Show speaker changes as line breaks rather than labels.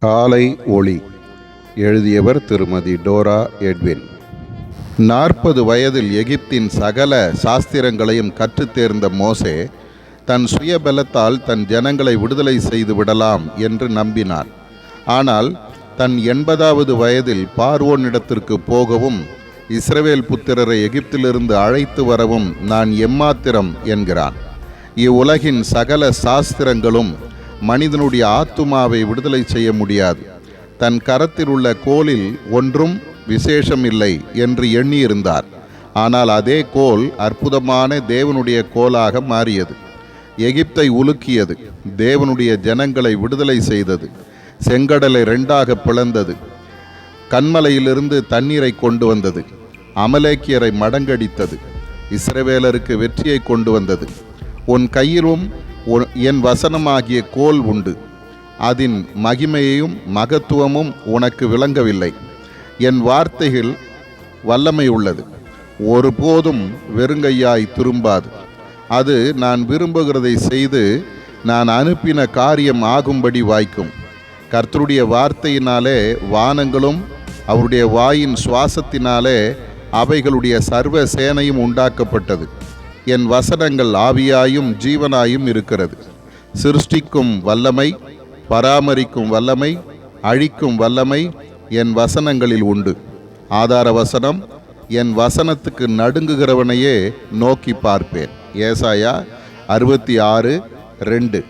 காலை ஒளி. எழுதியவர் திருமதி டோரா எட்வின். 40 வயதில் எகிப்தின் சகல சாஸ்திரங்களையும் கற்றுத் தேர்ந்த மோசே தன் சுயபலத்தால் தன் ஜனங்களை விடுதலை செய்து விடலாம் என்று நம்பினார். ஆனால் தன் 80வது வயதில் பார்வோனிடத்திற்கு போகவும் இஸ்ரவேல் புத்திரரை எகிப்திலிருந்து அழைத்து வரவும் நான் எம்மாத்திரம் என்கிறான். இவ்வுலகின் சகல சாஸ்திரங்களும் மனிதனுடைய ஆத்துமாவை விடுதலை செய்ய முடியாது. தன் கரத்தில் உள்ள கோலில் ஒன்றும் விசேஷம் இல்லை என்று எண்ணியிருந்தார். ஆனால் அதே கோல் அற்புதமான தேவனுடைய கோலாக மாறியது. எகிப்தை உலுக்கியது, தேவனுடைய ஜனங்களை விடுதலை செய்தது, செங்கடலை 2ஆக பிளந்தது, கன்மலையிலிருந்து தண்ணீரை கொண்டு வந்தது, அமலேக்கியரை மடங்கடித்தது, இஸ்ரவேலருக்கு வெற்றியை கொண்டு வந்தது. உன் கையிலும் என் வசனமாகிய கோல் உண்டு, அதன் மகிமையையும் மகத்துவமும் உனக்கு விளங்கவில்லை. என் வார்த்தைகள் வல்லமை உள்ளது, ஒருபோதும் வெறுங்கையாய் திரும்பாது. அது நான் விரும்புகிறதை செய்து நான் அனுப்பின காரியம் ஆகும்படி வாய்க்கும். கர்த்தருடைய வார்த்தையினாலே வானங்களும் அவருடைய வாயின் சுவாசத்தினாலே அவைகளுடைய சர்வ சேனையும் உண்டாக்கப்பட்டது. என் வசனங்கள் ஆவியாயும் ஜீவனாயும் இருக்கிறது. சிருஷ்டிக்கும் வல்லமை, பராமரிக்கும் வல்லமை, அழிக்கும் வல்லமை என் வசனங்களில் உண்டு. ஆதார வசனம், என் வசனத்துக்கு நடுங்குகிறவனையே நோக்கி பார்ப்பேன். ஏசாயா 66:2.